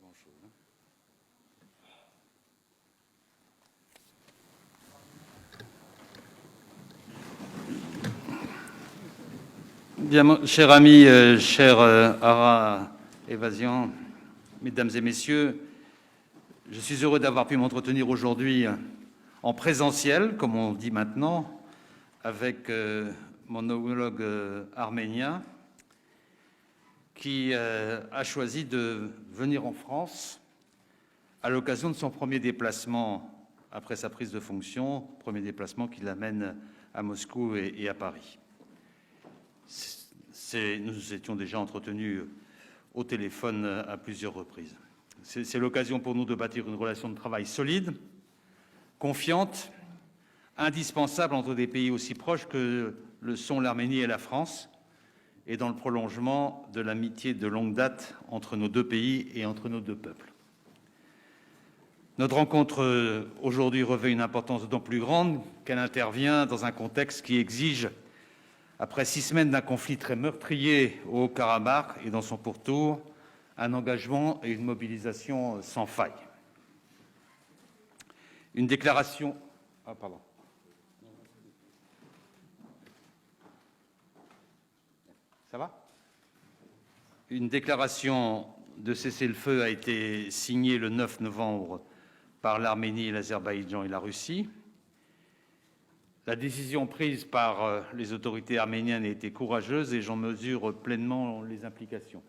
grand-chose. Bien, cher ami, cher Ara Évasion, mesdames et messieurs, je suis heureux d'avoir pu m'entretenir aujourd'hui en présentiel, comme on dit maintenant, avec mon homologue arménien qui a choisi de venir en France à l'occasion de son premier déplacement après sa prise de fonction, premier déplacement qui l'amène à Moscou et à Paris. Nous étions déjà entretenus au téléphone à plusieurs reprises. C'est l'occasion pour nous de bâtir une relation de travail solide, confiante, indispensable entre des pays aussi proches que le sont l'Arménie et la France, et dans le prolongement de l'amitié de longue date entre nos deux pays et entre nos deux peuples. Notre rencontre aujourd'hui revêt une importance d'autant plus grande qu'elle intervient dans un contexte qui exige, après 6 semaines d'un conflit très meurtrier au Haut-Karabakh et dans son pourtour, un engagement et une mobilisation sans faille. Une déclaration... Ah, pardon. Ça va ? Une déclaration de cessez-le-feu a été signée le 9 novembre par l'Arménie, l'Azerbaïdjan et la Russie. La décision prise par les autorités arméniennes a été courageuse et j'en mesure pleinement les implications.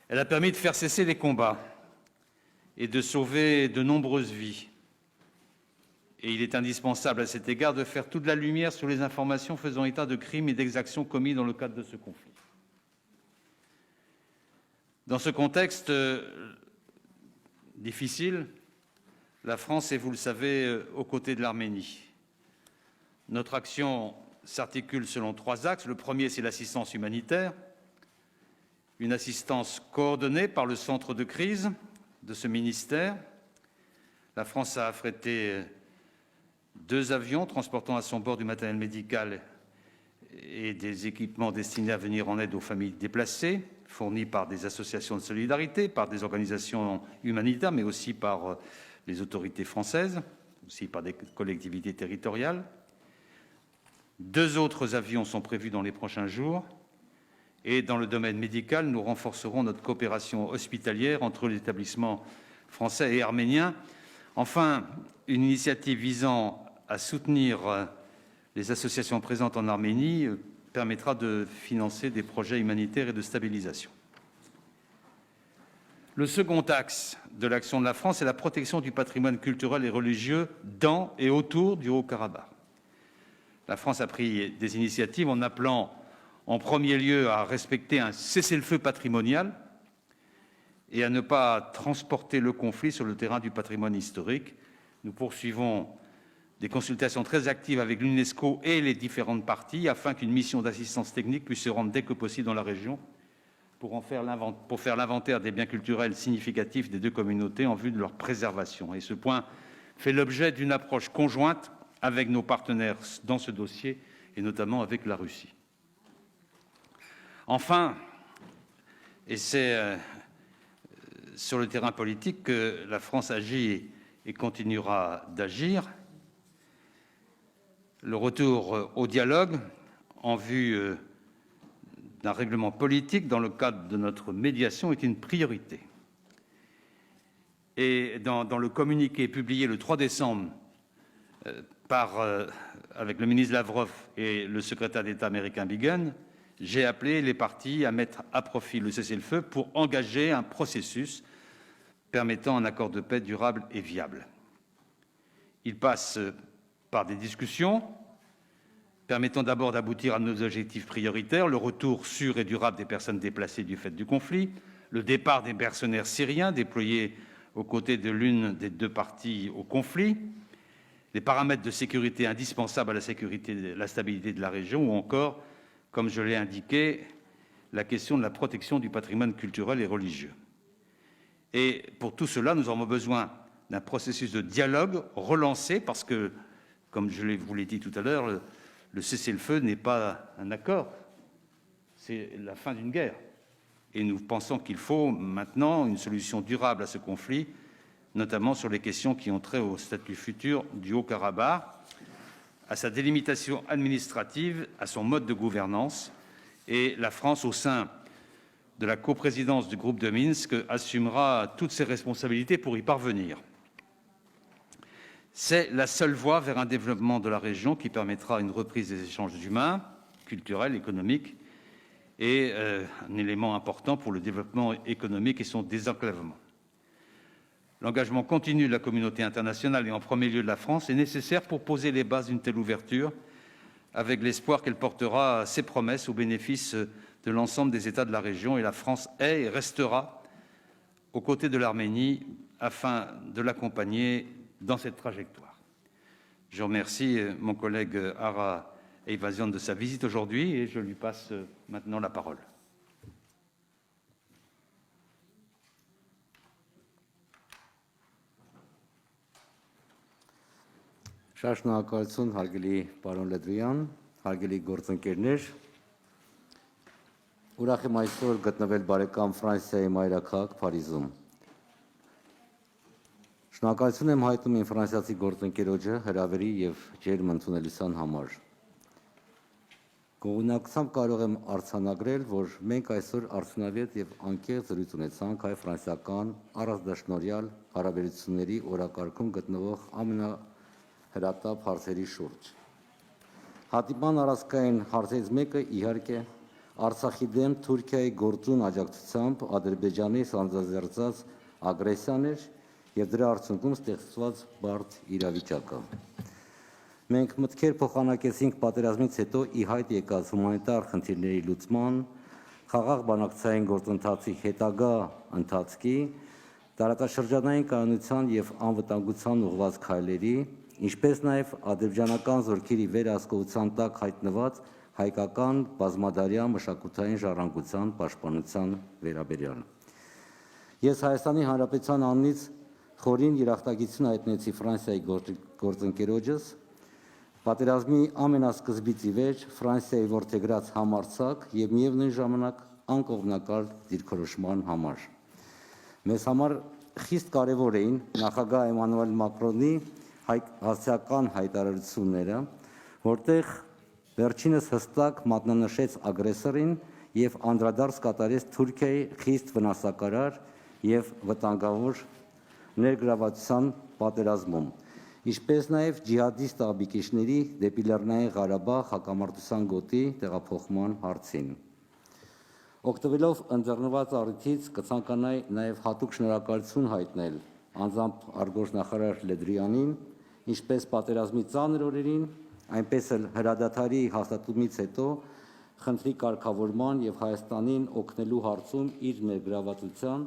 Elle a permis de faire cesser les combats et de sauver de nombreuses vies. Et il est indispensable à cet égard de faire toute la lumière sur les informations faisant état de crimes et d'exactions commis dans le cadre de ce conflit. Dans ce contexte difficile, la France est, vous le savez, aux côtés de l'Arménie. Notre action s'articule selon 3 axes. Le premier, c'est l'assistance humanitaire, une assistance coordonnée par le centre de crise de ce ministère. La France a affrété 2 avions transportant à son bord du matériel médical et des équipements destinés à venir en aide aux familles déplacées, fournis par des associations de solidarité, par des organisations humanitaires, mais aussi par les autorités françaises, aussi par des collectivités territoriales. 2 autres avions sont prévus dans les prochains jours. Et dans le domaine médical, nous renforcerons notre coopération hospitalière entre les établissements français et arméniens. Enfin, une initiative visant à soutenir les associations présentes en Arménie permettra de financer des projets humanitaires et de stabilisation. Le second axe de l'action de la France est la protection du patrimoine culturel et religieux dans et autour du Haut-Karabakh. La France a pris des initiatives en appelant en premier lieu à respecter un cessez-le-feu patrimonial et à ne pas transporter le conflit sur le terrain du patrimoine historique. Nous poursuivons des consultations très actives avec l'UNESCO et les différentes parties afin qu'une mission d'assistance technique puisse se rendre dès que possible dans la région pour faire l'inventaire des biens culturels significatifs des 2 communautés en vue de leur préservation. Et ce point fait l'objet d'une approche conjointe avec nos partenaires dans ce dossier et notamment avec la Russie. Enfin, et c'est sur le terrain politique que la France agit et continuera d'agir, le retour au dialogue en vue d'un règlement politique dans le cadre de notre médiation est une priorité. Et dans le communiqué publié le 3 décembre avec le ministre Lavrov et le secrétaire d'État américain Biegun, j'ai appelé les parties à mettre à profit le cessez-le-feu pour engager un processus permettant un accord de paix durable et viable. Il passe par des discussions permettant d'abord d'aboutir à nos objectifs prioritaires, le retour sûr et durable des personnes déplacées du fait du conflit, le départ des mercenaires syriens déployés aux côtés de l'une des 2 parties au conflit, les paramètres de sécurité indispensables à la stabilité de la région ou encore, comme je l'ai indiqué, la question de la protection du patrimoine culturel et religieux. Et pour tout cela, nous aurons besoin d'un processus de dialogue relancé parce que, comme je vous l'ai dit tout à l'heure, le cessez-le-feu n'est pas un accord, c'est la fin d'une guerre. Et nous pensons qu'il faut maintenant une solution durable à ce conflit, notamment sur les questions qui ont trait au statut futur du Haut-Karabakh, à sa délimitation administrative, à son mode de gouvernance. Et la France, au sein de la coprésidence du groupe de Minsk, assumera toutes ses responsabilités pour y parvenir. C'est la seule voie vers un développement de la région qui permettra une reprise des échanges humains, culturels, économiques et un élément important pour le développement économique et son désenclavement. L'engagement continu de la communauté internationale et en premier lieu de la France est nécessaire pour poser les bases d'une telle ouverture, avec l'espoir qu'elle portera ses promesses au bénéfice de l'ensemble des États de la région. Et la France est et restera aux côtés de l'Arménie afin de l'accompagner dans cette trajectoire. Je remercie mon collègue Hara Eyvazyan de sa visite aujourd'hui et je lui passe maintenant la parole. Շնորհակալություն հարգելի պարոն Լդվյան, հարգելի գործընկերներ։ Ուրախ եմ այսօր գտնվել բարեկամ Ֆրանսիայի մայրաքաղաք Փարիզում։ Շնորհակալություն եմ հայտնում իմ ֆրանսիացի գործընկերոջը հրավերի եւ ջերմ ընդունելության համար։ Գոհունակությամբ կարող եմ արձանագրել, որ մենք այսօր արդյունավետ եւ անկեղծ զրույց ունեցանք հայ-ֆրանսիական առանձնաշնորհյալ հարաբերությունների օրակարգում գտնվող ամենահրատապ հարցերի շուրջ։ Հատիպան առասկային հարցերից մեկը իհարկե Արցախի դեմ Թուրքիայի գործուն աջակցությամբ Ադրբեջանի սանձազերծած ագրեսիան էր եւ դրա արդյունքում ստեղծված բարդ իրավիճակը։ Մենք մտքեր փոխանակեցինք պատերազմից հետո ի հայտ եկած հումանիտար խնդիրների լուծման, խաղաղ բանակցային գործընթացի հետագա ընթացքի, տարածաշրջանային կայունության եւ անվտանգության ուղղված քայլերի, ինչպես նաեւ ադրբեջանական զորքերի վերահսկողության տակ հայտնված հայկական բազմադարյա մշակութային ժառանգության պաշտպանության վերաբերյալ։ Ես Հայաստանի Հանրապետության անունից խորին երախտագիտություն հայտնեցի Ֆրանսիայի գործընկերոջս, պատերազմի ամենասկզբից ի վեր Ֆրանսիայի որդեգրած համարձակ եւ միևնույն ժամանակ անկողմնակալ դիրքորոշման համար։ Մեզ համար խիստ կարևոր էին նախագահ Էմանուել Մակրոնի հասցեական հայտարարությունները, որտեղ վերջինս հստակ մատնանշեց ագրեսորին եւ անդրադարձ կատարեց Թուրքիայի խիստ վնասակարար եւ վտանգավոր ներգրավվածության պատերազմում, ինչպես նաեւ ջիհադիստ աբիկիչների դեպի Լեռնային Ղարաբաղ հակամարտության գոտի տեղափոխման հարցին։ Օգտվելով ընձեռնված առիթից կցանկանայի նաեւ հատուկ շնորհակալություն հայտնել անձամբ արգորժնախարար Լդրյանին, ինչպես պատերազմի ծանր օրերին, այնպես էլ հրադադարի հաստատումից հետո խնդրի կարգավորման եւ Հայաստանին օգնելու հարցում իր ներգրավվածության,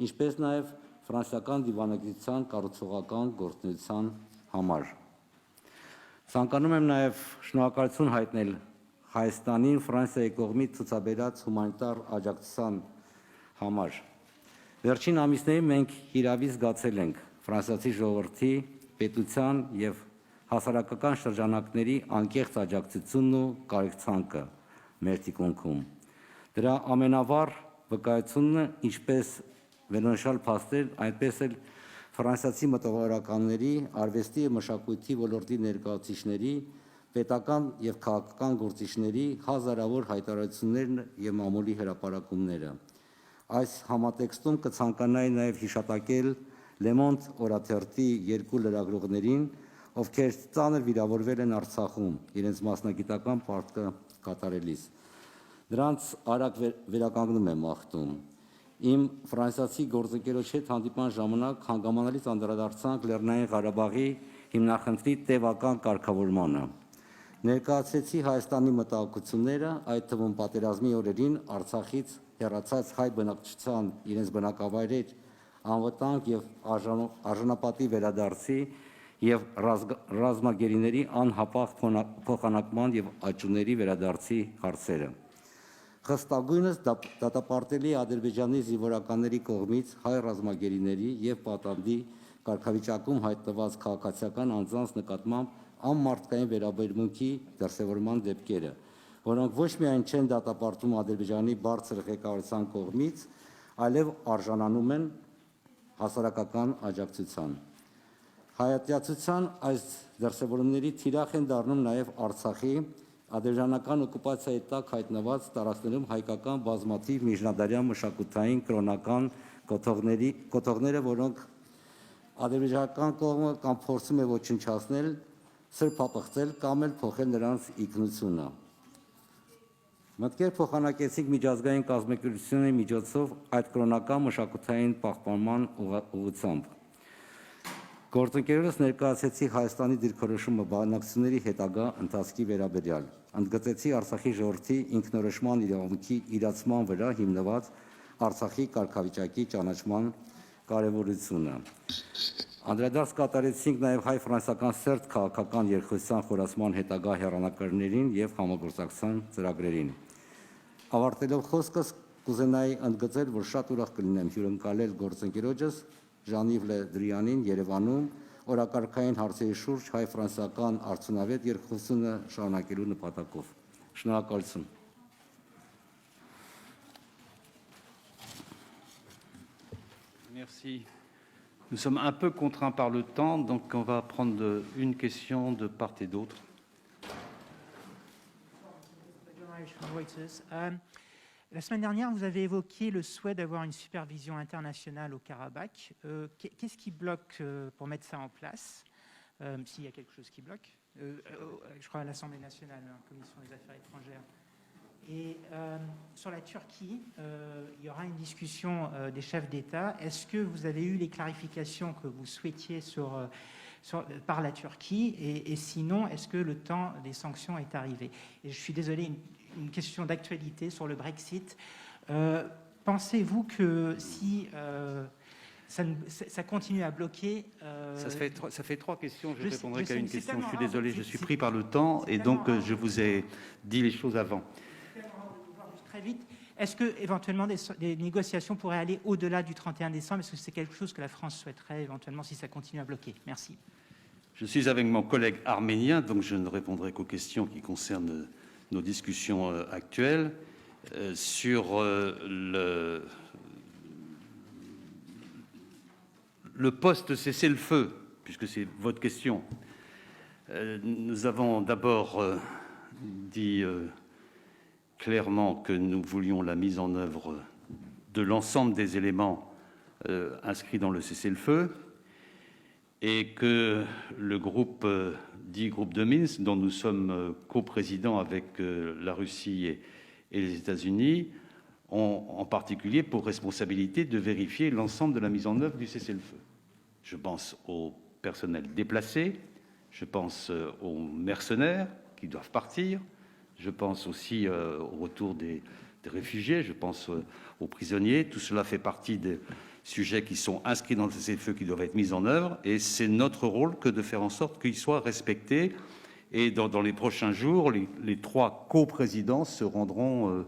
ինչպես նաեւ ֆրանսիական դիվանագիտության կառուցողական գործունեության համար։ Ցանկանում եմ նաեւ շնորհակալություն հայտնել Հայաստանին Ֆրանսիայի կողմից ցուցաբերած հումանիտար աջակցության համար։ Վերջին ամիսներին մենք հիրավի զգացել ենք ֆրանսիացի ժողովրդի, պետության եւ հասարակական շրջանակների անկեղծ աջակցությունն ու կարեկցանքը մեր թիկունքում։ Դրա ամենավառ վկայությունն ինչպես վերոնշյալ փաստեր, այնպես էլ ֆրանսիացի մտավորականների, արվեստի եւ մշակույթի ոլորտի ներկայացուցիչների, պետական եւ քաղաքական գործիչների հազարավոր հայտարարություններն եւ մամուլի հրապարակումները։ Այս համատեքստում կցանկանայի նաեւ հիշատակել Le Monde օրաթերթի երկու լրագրողներին, ովքեր ծանր վիրավորվել են Արցախում իրենց մասնագիտական պարտքը կատարելիս։ Դրանց արագ վերականգնում եմ ախտում։ Իմ ֆրանսիացի գործընկերոջ հետ հանդիպման ժամանակ հանգամանալից անդրադարձանք Լեռնային Ղարաբաղի հիմնախնդրի տևական կարգավորմանը։ Ներկայացրեցի Հայաստանի մտահոգությունները, այդ թվում պատերազմի օրերին Արցախից հեռացած հայ բնակչության իրենց բնակավայրեր անվտանգ եւ արժանապատի վերադարձի եւ ռազմագերիների անհապաղ փոխանակման եւ աճուների վերադարձի հարցերը։ Խստագույնս դատապարտելի Ադրբեջանի զինվորականների կողմից հայ ռազմագերիների եւ պատանդի կարգավիճակում հայտնված քաղաքացիական անձանց նկատմամբ անմարդկային վերաբերմունքի դրսևորման դեպքերը, որոնք ոչ միայն չեն դատապարտում Ադրբեջանի բարձր ղեկավարության կողմից, այլև արժանանում են հասարակական աջակցության։ Հայատյացության այս դրսևորումների թիրախ են դառնում նաև Արցախի ադրբեջանական օկուպացիայի տակ հայտնված տարածքներում հայկական բազմաթիվ միջնադարյան մշակութային կրոնական կոթողները, որոնք ադրբեջանական կողմը կամ փորձում է ոչնչացնել, սրբապղծել կամ էլ փոխել նրանց ինքնությունը։ Մտքեր փոխանակեցինք միջազգային կազմակերպությունների միջոցով այդ կրոնական մշակութային պահպանման ուղղությամբ։ Գործընկերներս ներկայացրեցի Հայաստանի դիրքորոշումը բանակցությունների հետագա ընթացքի վերաբերյալ, ընդգծեցի Արցախի ժողովրդի ինքնորոշման իրավունքի իրացման վրա հիմնված Արցախի կարգավիճակի ճանաչման կարևորությունը։ Անդրադարձ կատարեցինք նաև հայ-ֆրանսիական սերտ քաղաքական երկխոսության խորացման հետագա հեռանկարներին եւ համագործակցության ծրագրերին։ Ավարտելով խոսքս կուզենայի ընդգծել, որ շատ ուրախ կլինեմ հյուրընկալել գործընկերոջս Ժան-Իվ Լե Դրիանին Երևանում օրակարգային հարցերի շուրջ հայ-ֆրանսիական արդյունավետ երկխոսությունը շարունակելու նպատակով։ Շնորհակալություն։ Merci. Nous sommes un peu contraints par le temps, donc on va prendre une question de part et d'autre. La semaine dernière, vous avez évoqué le souhait d'avoir une supervision internationale au Karabakh. Qu'est-ce qui bloque pour mettre ça en place, s'il y a quelque chose qui bloque? Je crois à l'Assemblée nationale, la Commission des affaires étrangères. Et sur la Turquie, il y aura une discussion des chefs d'État. Est-ce que vous avez eu les clarifications que vous souhaitiez par la Turquie et sinon, est-ce que le temps des sanctions est arrivé? Et je suis désolé, une question d'actualité sur le Brexit. Pensez-vous que si ça continue à bloquer... Ça fait trois questions, je répondrai qu'à une question. Je suis désolé, je suis pris par le temps et donc je vous ai dit les choses avant. Très vite. Est-ce que éventuellement des négociations pourraient aller au-delà du 31 décembre? Est-ce que c'est quelque chose que la France souhaiterait éventuellement si ça continue à bloquer? Merci. Je suis avec mon collègue arménien, donc je ne répondrai qu'aux questions qui concernent nos discussions actuelles. Sur le post-cessez-le-feu, puisque c'est votre question, nous avons d'abord dit clairement que nous voulions la mise en œuvre de l'ensemble des éléments inscrits dans le cessez-le-feu et que le groupe dit groupe de Minsk, dont nous sommes coprésidents avec la Russie et les États-Unis, ont en particulier pour responsabilité de vérifier l'ensemble de la mise en œuvre du cessez-le-feu. Je pense au personnel déplacé, je pense aux mercenaires qui doivent partir, je pense aussi au retour des réfugiés, je pense aux prisonniers. Tout cela fait partie des sujets qui sont inscrits dans le cessez-le-feu qui doivent être mis en œuvre et c'est notre rôle que de faire en sorte qu'ils soient respectés. Et dans les prochains jours, les trois coprésidents se rendront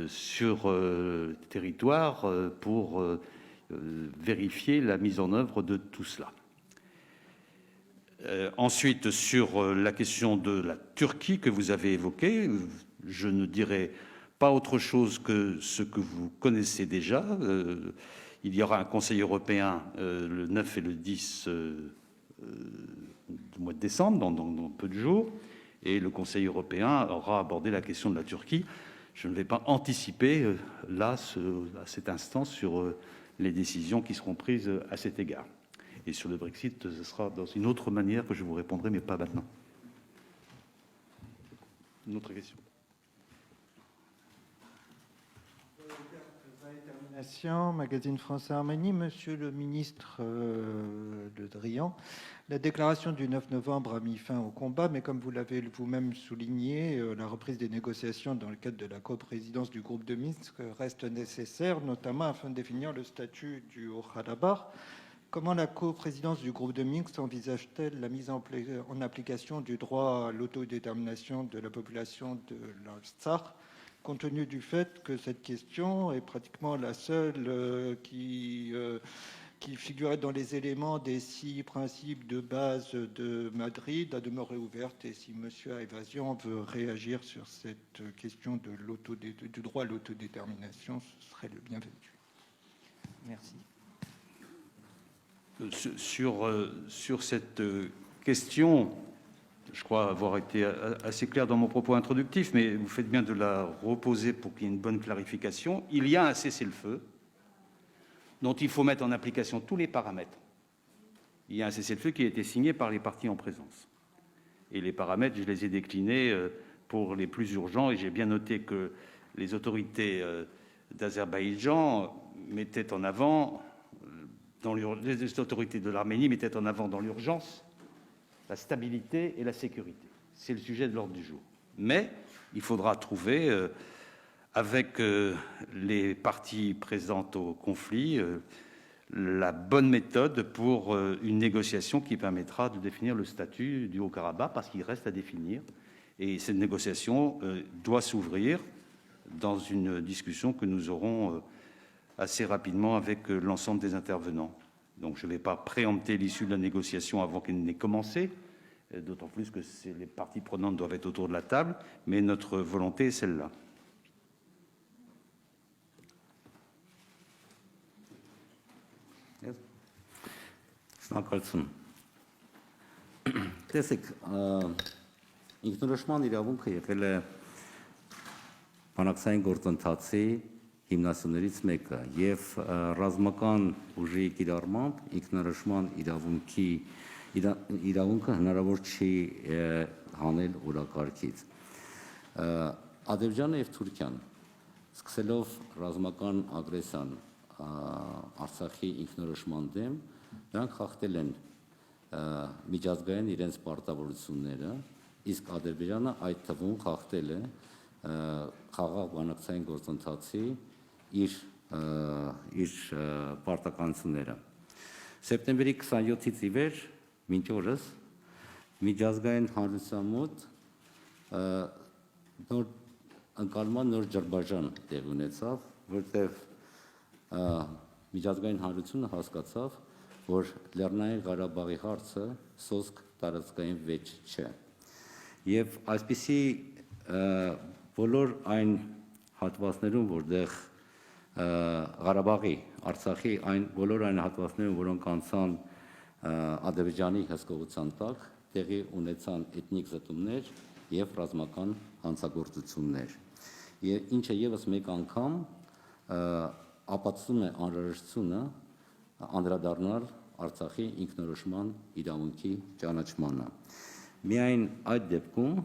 sur le territoire pour vérifier la mise en œuvre de tout cela. Ensuite, sur la question de la Turquie que vous avez évoquée, je ne dirai pas autre chose que ce que vous connaissez déjà. Il y aura un Conseil européen le 9 et le 10 du mois de décembre, dans peu de jours, et le Conseil européen aura abordé la question de la Turquie. Je ne vais pas anticiper là, à cet instant, sur les décisions qui seront prises à cet égard. Et sur le Brexit, ce sera dans une autre manière que je vous répondrai, mais pas maintenant. Une autre question. Magazine France-Arménie, Monsieur le ministre Le Drian, la déclaration du 9 novembre a mis fin au combat, mais comme vous l'avez vous-même souligné, la reprise des négociations dans le cadre de la coprésidence du groupe de Minsk reste nécessaire, notamment afin de définir le statut du Haut-Karabakh. Comment la coprésidence du groupe de Minsk envisage-t-elle la mise en application du droit à l'autodétermination de la population de l'Artsakh, compte tenu du fait que cette question est pratiquement la seule qui qui figurait dans les éléments des 6 principes de base de Madrid a demeuré ouverte. Et si M. Ayvazyan veut réagir sur cette question du droit à l'autodétermination, ce serait le bienvenu. Merci. Sur cette question, je crois avoir été assez clair dans mon propos introductif, mais vous faites bien de la reposer pour qu'il y ait une bonne clarification. Il y a un cessez-le-feu dont il faut mettre en application tous les paramètres. Il y a un cessez-le-feu qui a été signé par les parties en présence. Et les paramètres, je les ai déclinés pour les plus urgents, et j'ai bien noté que les autorités d'Azerbaïdjan mettaient en avant, les autorités de l'Arménie mettaient en avant dans l'urgence la stabilité et la sécurité. C'est le sujet de l'ordre du jour. Mais il faudra trouver, avec les parties présentes au conflit, la bonne méthode pour une négociation qui permettra de définir le statut du Haut-Karabakh, parce qu'il reste à définir. Et cette négociation doit s'ouvrir dans une discussion que nous aurons assez rapidement avec l'ensemble des intervenants. Donc je ne vais pas préempter l'issue de la négociation avant qu'elle n'ait commencé, d'autant plus que les parties prenantes doivent être autour de la table, mais notre volonté est celle-là. Շնորհակալություն։ Տեսեք, ինքնորոշման իրավունքը եղել է բանակցային գործընթացի հիմնասյուներից մեկը եւ ռազմական ուժի կիրառմամբ ինքնորոշման իրավունքը հնարավոր չի հանել օրակարգից։ Ադրբեջանը եւ Թուրքիան սկսելով ռազմական ագրեսիան Արցախի ինքնորոշման դեմ, նրանք խախտել են միջազգային իրենց պարտավորությունները, իսկ Ադրբեջանը այդ թվում խախտել է խաղաղ բանակցային գործընթացի իր պարտականությունները։ Սեպտեմբերի 27-ից ի վեր մինչ օրս միջազգային հանրության մոտ ընկալման նոր ջրբաժան տեղի ունեցավ, որտեղ միջազգային հանրությունը հասկացավ, որ Լեռնային Ղարաբաղի հարցը սոսկ տարածքային վեճ չէ։ Եվ այսպիսի բոլոր այն հատվածներում, որտեղ Ղարաբաղի, Արցախի բոլոր այն հատվածներում, որոնք անցան Ադրբեջանի հսկողության տակ, տեղի ունեցան էթնիկ զտումներ եւ ռազմական հանցագործություններ։ Ինչը եւս մեկ անգամ ապացուցում է անհրաժեշտությունը անդրադառնալ Արցախի ինքնորոշման իրավունքի ճանաչմանը։ Միայն այդ դեպքում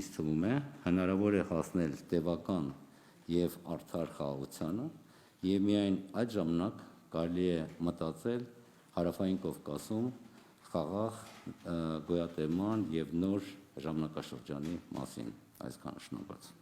ինձ թվում է հնարավոր է հասնել տևական եւ արդար խաղաղությանը եւ միայն այդ ժամանակ կարելի է մտածել Հարավային Կովկասում խաղաղ գոյատևման եւ նոր ժամանակաշրջանի մասին։ Այսքանը, շնորհակալություն։